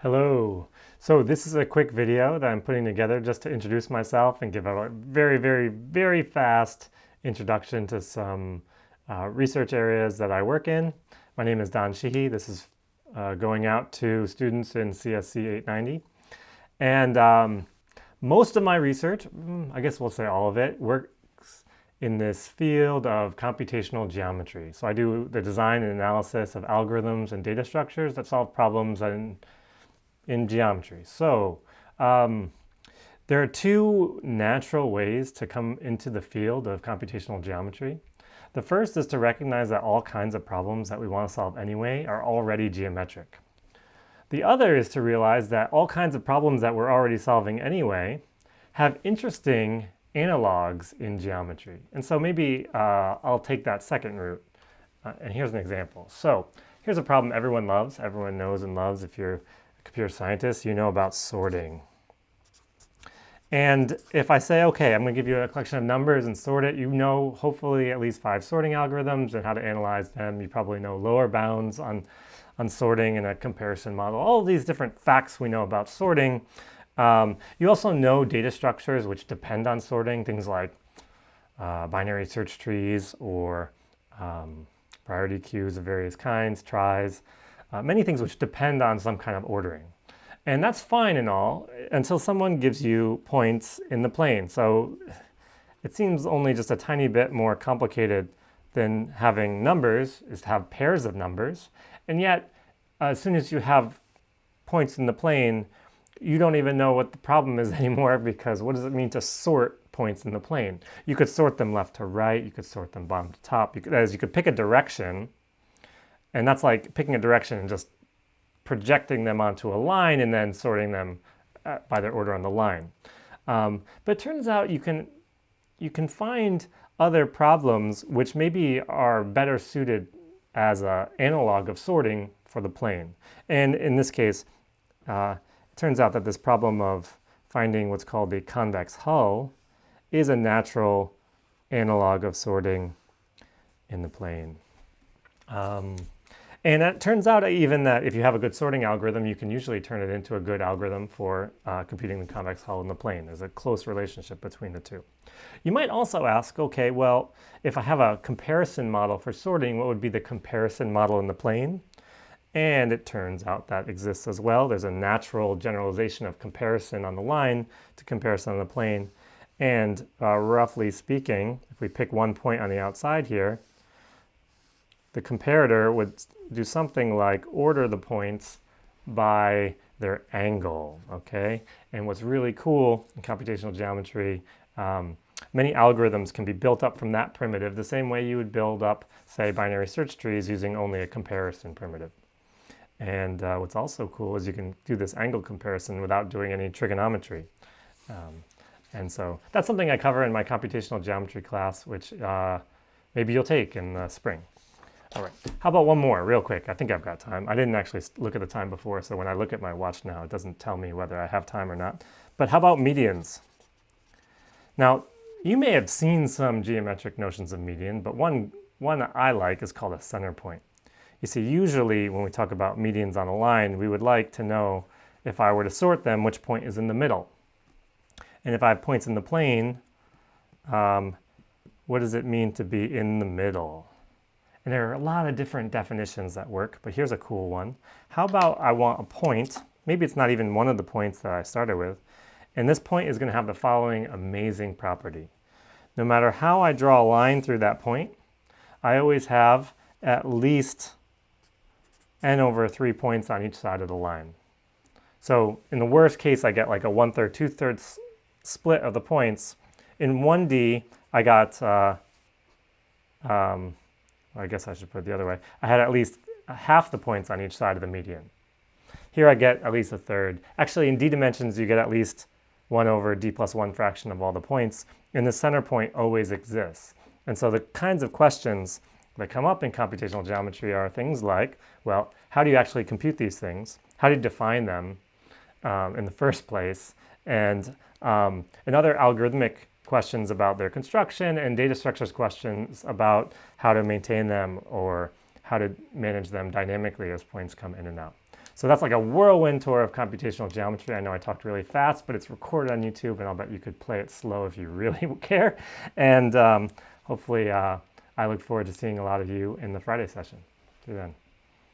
Hello. So this is a quick video that I'm putting together just to introduce myself and give a very fast introduction to some research areas that I work in. My name is Don Sheehy. This is going out to students in CSC890. And most of my research, I guess we'll say all of it, works in this field of computational geometry. So I do the design and analysis of algorithms and data structures that solve problems in geometry. So there are two natural ways to come into the field of computational geometry. The first is to recognize that all kinds of problems that we want to solve anyway are already geometric. The other is to realize that all kinds of problems that we're already solving anyway have interesting analogs in geometry. And so maybe I'll take that second route. And here's an example. So here's a problem everyone loves, everyone knows and loves. If you're a computer scientist, you know about sorting. And if I say, okay, I'm going to give you a collection of numbers and sort it, you know hopefully at least 5 sorting algorithms and how to analyze them. You probably know lower bounds on sorting and a comparison model. All of these different facts we know about sorting. You also know data structures which depend on sorting, things like binary search trees or priority queues of various kinds, tries, many things which depend on some kind of ordering. And that's fine and all until someone gives you points in the plane. So it seems only just a tiny bit more complicated than having numbers is to have pairs of numbers. And yet, as soon as you have points in the plane, you don't even know what the problem is anymore, because what does it mean to sort points in the plane? You could sort them left to right, you could sort them bottom to top, you could pick a direction, and that's like picking a direction and just projecting them onto a line and then sorting them by their order on the line. But it turns out you can find other problems which maybe are better suited as an analog of sorting for the plane. And in this case, it turns out that this problem of finding what's called the convex hull is a natural analog of sorting in the plane. And it turns out even that if you have a good sorting algorithm, you can usually turn it into a good algorithm for computing the convex hull in the plane. There's a close relationship between the two. You might also ask, okay, well, if I have a comparison model for sorting, what would be the comparison model in the plane? And it turns out that exists as well. There's a natural generalization of comparison on the line to comparison on the plane. And roughly speaking, if we pick one point on the outside here, the comparator would do something like order the points by their angle, okay? And what's really cool in computational geometry, many algorithms can be built up from that primitive, the same way you would build up, say, binary search trees using only a comparison primitive. And what's also cool is you can do this angle comparison without doing any trigonometry. And so that's something I cover in my computational geometry class, which maybe you'll take in the spring. All right, how about one more real quick? I think I've got time. I didn't actually look at the time before, so when I look at my watch now, it doesn't tell me whether I have time or not. But how about medians? Now, you may have seen some geometric notions of median, but one I like is called a center point. You see, usually when we talk about medians on a line, we would like to know, if I were to sort them, which point is in the middle. And if I have points in the plane, what does it mean to be in the middle? And there are a lot of different definitions that work, but here's a cool one. How about I want a point, maybe it's not even one of the points that I started with, and this point is going to have the following amazing property. No matter how I draw a line through that point, I always have at least n over 3 points on each side of the line. So in the worst case, I get like a 1/3, 2/3 split of the points. In 1D, I got I guess I should put it the other way. I had at least half the points on each side of the median. Here I get at least a third. Actually, in D dimensions, you get at least 1 over d plus 1 fraction of all the points, and the center point always exists. And so the kinds of questions that come up in computational geometry are things like, well, how do you actually compute these things? How do you define them in the first place? And other algorithmic questions about their construction, and data structures questions about how to maintain them or how to manage them dynamically as points come in and out. So that's like a whirlwind tour of computational geometry. I know I talked really fast, but it's recorded on YouTube, and I'll bet you could play it slow if you really care. And hopefully, I look forward to seeing a lot of you in the Friday session. See you then.